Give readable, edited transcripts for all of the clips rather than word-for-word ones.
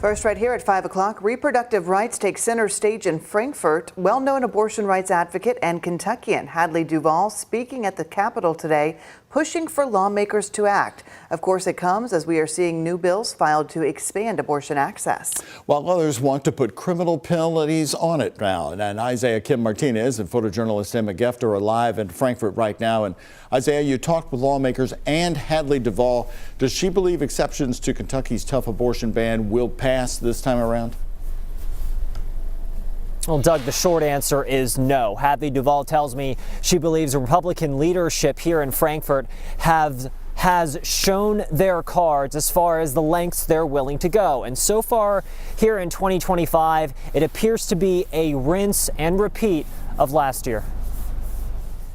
First, right here at 5 o'clock, reproductive rights take center stage in Frankfort. Well-known abortion rights advocate and Kentuckian Hadley Duvall speaking at the Capitol today, pushing for lawmakers to act. Of course, it comes as we are seeing new bills filed to expand abortion access. While others want to put criminal penalties on it now. And Isaiah Kim Martinez and photojournalist Emma Gefter are live in Frankfort right now. And Isaiah, you talked with lawmakers and Hadley Duvall. Does she believe exceptions to Kentucky's tough abortion ban will pass this time around? Well, Doug, the short answer is no. Hadley Duvall tells me she believes Republican leadership here in Frankfort has shown their cards as far as the lengths they're willing to go. And so far here in 2025, it appears to be a rinse and repeat of last year.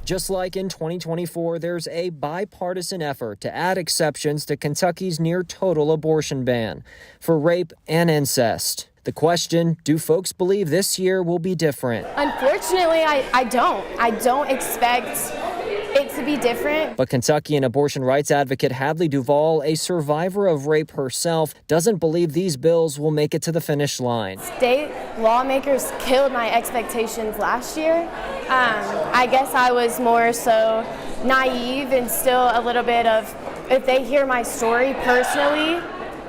Just like in 2024, there's a bipartisan effort to add exceptions to Kentucky's near total abortion ban for rape and incest. The question, do folks believe this year will be different? Unfortunately, I don't. I don't expect it to be different. But Kentuckian abortion rights advocate Hadley Duvall, a survivor of rape herself, doesn't believe these bills will make it to the finish line. State lawmakers killed my expectations last year. I guess I was more so naive and still a little bit of, if they hear my story personally,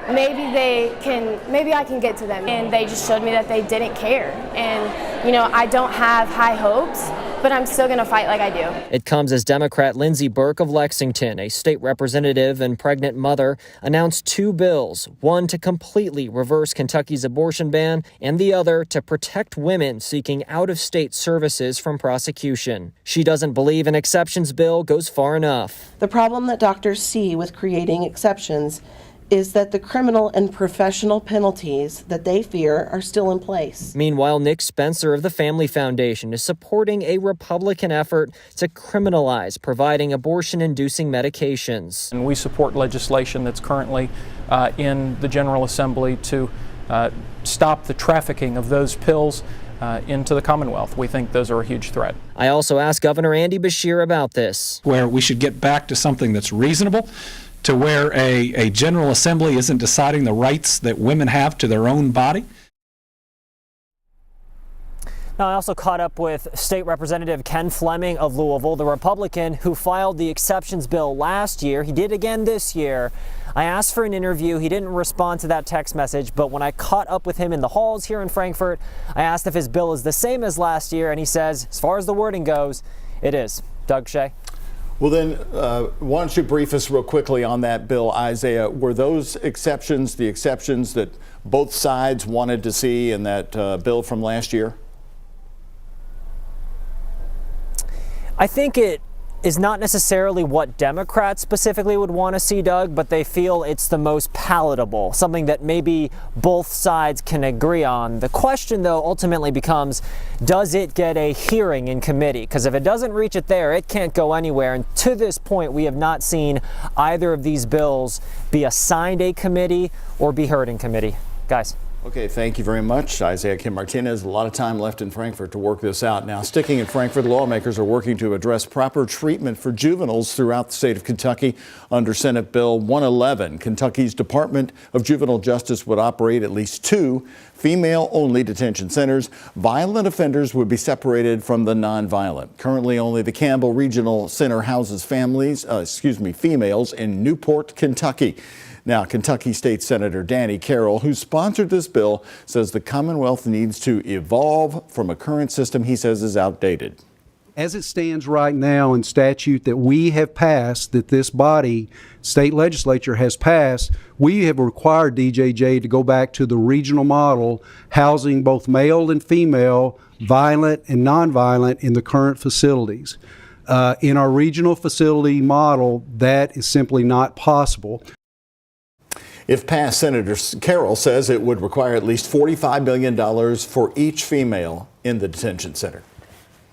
maybe I can get to them. And they just showed me that they didn't care. And, you know, I don't have high hopes, but I'm still going to fight like I do. It comes as Democrat Lindsey Burke of Lexington, a state representative and pregnant mother, announced two bills, one to completely reverse Kentucky's abortion ban and the other to protect women seeking out-of-state services from prosecution. She doesn't believe an exceptions bill goes far enough. The problem that doctors see with creating exceptions is that the criminal and professional penalties that they fear are still in place. Meanwhile, Nick Spencer of the Family Foundation is supporting a Republican effort to criminalize providing abortion-inducing medications. And we support legislation that's currently in the General Assembly to stop the trafficking of those pills into the Commonwealth. We think those are a huge threat. I also asked Governor Andy Beshear about this. Where we should get back to something that's reasonable, to where a General Assembly isn't deciding the rights that women have to their own body. Now, I also caught up with State Representative Ken Fleming of Louisville, the Republican who filed the exceptions bill last year. He did again this year. I asked for an interview. He didn't respond to that text message, but when I caught up with him in the halls here in Frankfort, I asked if his bill is the same as last year, and he says, as far as the wording goes, it is. Doug Shea. Well, then, why don't you brief us real quickly on that bill, Isaiah? Were those exceptions the exceptions that both sides wanted to see in that bill from last year? I think it is not necessarily what Democrats specifically would want to see, Doug, but they feel it's the most palatable, something that maybe both sides can agree on. The question, though, ultimately becomes, does it get a hearing in committee? Because if it doesn't reach it there, it can't go anywhere. And to this point, we have not seen either of these bills be assigned a committee or be heard in committee. Guys. Okay, thank you very much, Isaiah Kim Martinez. A lot of time left in Frankfort to work this out. Now, sticking in Frankfort, lawmakers are working to address proper treatment for juveniles throughout the state of Kentucky under Senate Bill 111. Kentucky's Department of Juvenile Justice would operate at least 2 female-only detention centers. Violent offenders would be separated from the nonviolent. Currently, only the Campbell Regional Center houses females in Newport, Kentucky. Now, Kentucky State Senator Danny Carroll, who sponsored this bill, says the Commonwealth needs to evolve from a current system he says is outdated. As it stands right now in statute that we have passed, that this body, state legislature has passed, we have required DJJ to go back to the regional model, housing both male and female, violent and nonviolent in the current facilities. In our regional facility model, that is simply not possible. If passed, Senator Carroll says it would require at least $45 million for each female in the detention center.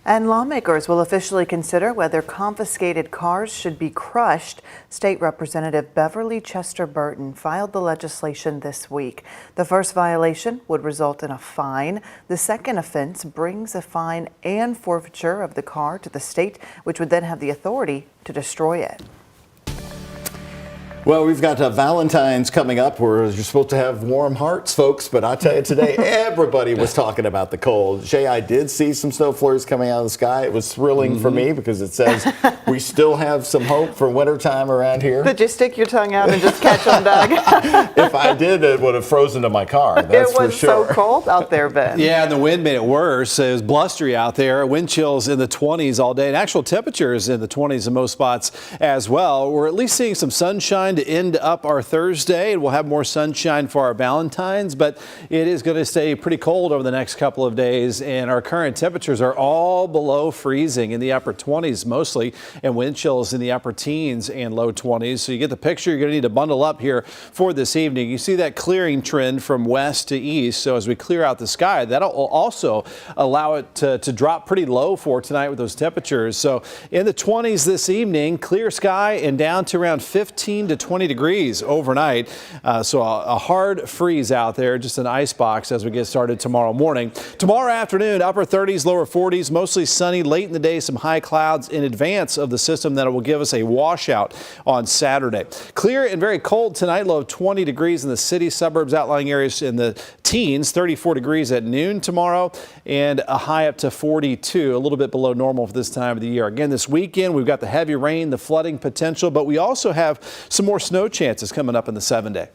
And lawmakers will officially consider whether confiscated cars should be crushed. State Representative Beverly Chester Burton filed the legislation this week. The first violation would result in a fine. The second offense brings a fine and forfeiture of the car to the state, which would then have the authority to destroy it. Well, we've got Valentine's coming up where you're supposed to have warm hearts, folks. But I tell you today, everybody was talking about the cold. Shay, I did see some snow flurries coming out of the sky. It was thrilling for me because it says we still have some hope for wintertime around here. Did you stick your tongue out and just catch them, Doug? If I did, it would have frozen to my car. That's it was for sure. so cold out there, Ben. Yeah, and the wind made it worse. It was blustery out there. Wind chills in the 20s all day, and actual temperatures in the 20s in most spots as well. We're at least seeing some sunshine to end up our Thursday, and we'll have more sunshine for our Valentine's, but it is going to stay pretty cold over the next couple of days, and our current temperatures are all below freezing in the upper 20s mostly, and wind chills in the upper teens and low 20s. So you get the picture. You're going to need to bundle up here for this evening. You see that clearing trend from west to east, so as we clear out the sky, that'll also allow it to drop pretty low for tonight with those temperatures. So in the 20s this evening, clear sky and down to around 15 to 20 degrees overnight. So a hard freeze out there, just an ice box as we get started tomorrow morning. Tomorrow afternoon, upper 30s, lower 40s, mostly sunny. Late in the day, some high clouds in advance of the system that will give us a washout on Saturday. Clear and very cold tonight, low of 20 degrees in the city, suburbs, outlying areas in the teens, 34 degrees at noon tomorrow, and a high up to 42, a little bit below normal for this time of the year. Again, this weekend, we've got the heavy rain, the flooding potential, but we also have some more snow chances coming up in the 7-day.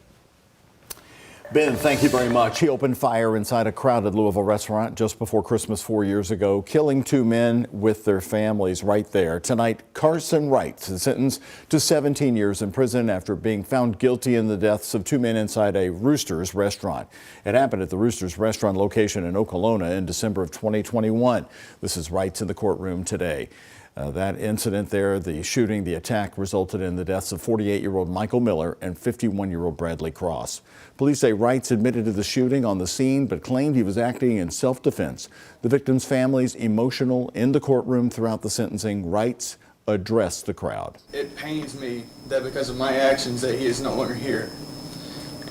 Ben, thank you very much. He opened fire inside a crowded Louisville restaurant just before Christmas 4 years ago, killing 2 men with their families right there. Tonight, Carson Wright is sentenced to 17 years in prison after being found guilty in the deaths of 2 men inside a Roosters restaurant. It happened at the Roosters restaurant location in Okolona in December of 2021. This is Wright's in the courtroom today. That incident there, the shooting, the attack resulted in the deaths of 48-year-old Michael Miller and 51-year-old Bradley Cross. Police say Wrights admitted to the shooting on the scene but claimed he was acting in self-defense. The victims' families emotional in the courtroom throughout the sentencing. Wrights addressed the crowd. It pains me that because of my actions that he is no longer here.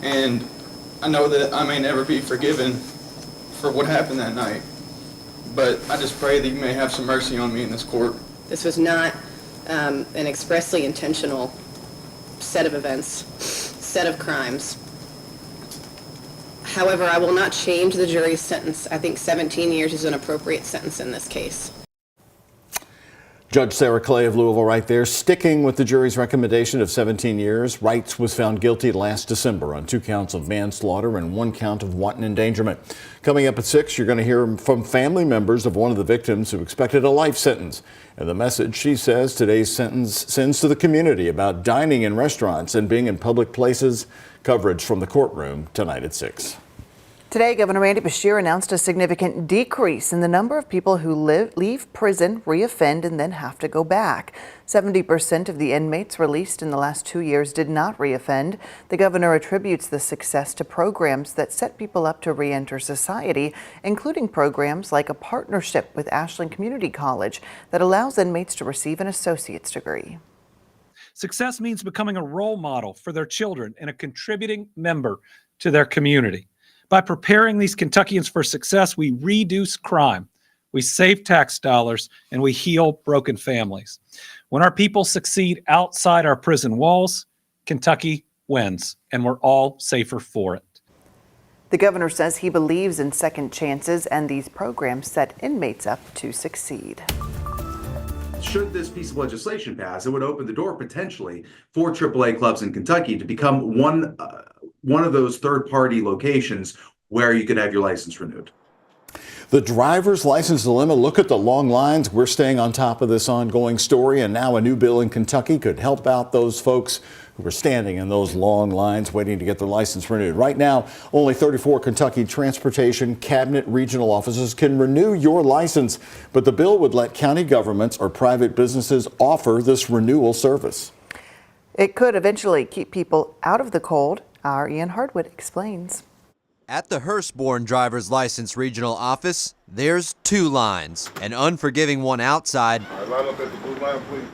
And I know that I may never be forgiven for what happened that night. But I just pray that you may have some mercy on me in this court. This was not an expressly intentional set of events, set of crimes. However, I will not change the jury's sentence. I think 17 years is an appropriate sentence in this case. Judge Sarah Clay of Louisville right there, sticking with the jury's recommendation of 17 years. Wrights was found guilty last December on 2 counts of manslaughter and 1 count of wanton endangerment. Coming up at 6, you're going to hear from family members of one of the victims who expected a life sentence. And the message, she says, today's sentence sends to the community about dining in restaurants and being in public places. Coverage from the courtroom tonight at 6. Today, Governor Randy Beshear announced a significant decrease in the number of people who leave prison, reoffend, and then have to go back. 70% of the inmates released in the last 2 years did not reoffend. The governor attributes the success to programs that set people up to reenter society, including programs like a partnership with Ashland Community College that allows inmates to receive an associate's degree. Success means becoming a role model for their children and a contributing member to their community. By preparing these Kentuckians for success, we reduce crime, we save tax dollars, and we heal broken families. When our people succeed outside our prison walls, Kentucky wins, and we're all safer for it. The governor says he believes in second chances, and these programs set inmates up to succeed. Should this piece of legislation pass, it would open the door potentially for AAA clubs in Kentucky to become one of those third-party locations where you could have your license renewed. The driver's license dilemma. Look at the long lines. We're staying on top of this ongoing story, and now a new bill in Kentucky could help out those folks who are standing in those long lines waiting to get their license renewed. Right now, only 34 Kentucky Transportation Cabinet regional offices can renew your license, but the bill would let county governments or private businesses offer this renewal service. It could eventually keep people out of the cold. Our Ian Hardwood explains. At the Hurstbourne Driver's License Regional Office, there's 2 lines, an unforgiving one outside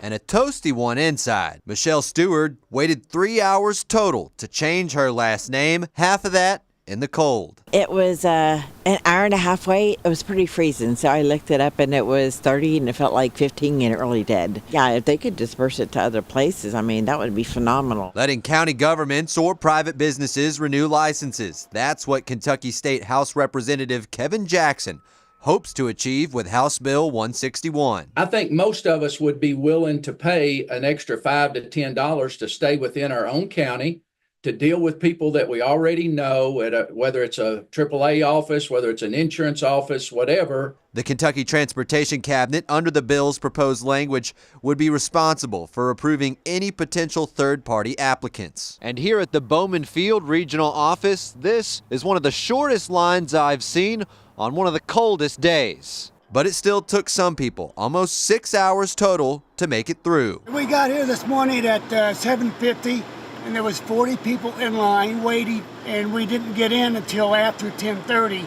and a toasty one inside. Michelle Stewart waited 3 hours total to change her last name, half of that in the cold. It was an hour and a half wait. It was pretty freezing, so I looked it up and it was 30 and it felt like 15 and it really did. Yeah, if they could disperse it to other places, I mean, that would be phenomenal. Letting county governments or private businesses renew licenses. That's what Kentucky State House Representative Kevin Jackson hopes to achieve with House Bill 161. I think most of us would be willing to pay an extra $5 to $10 to stay within our own county, to deal with people that we already know, at whether it's a AAA office, whether it's an insurance office, whatever. The Kentucky Transportation Cabinet, under the bill's proposed language, would be responsible for approving any potential third-party applicants. And here at the Bowman Field Regional Office, this is one of the shortest lines I've seen on one of the coldest days. But it still took some people almost 6 hours total to make it through. We got here this morning at 7:50. And there was 40 people in line waiting, and we didn't get in until after 10:30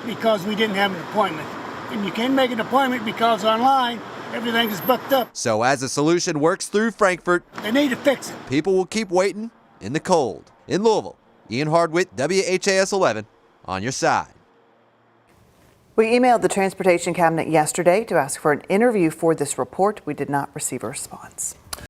because we didn't have an appointment. And you can't make an appointment because online everything is booked up. So as a solution works through Frankfort, they need to fix it. People will keep waiting in the cold. In Louisville, Ian Hardwick, WHAS 11, on your side. We emailed the Transportation Cabinet yesterday to ask for an interview for this report. We did not receive a response.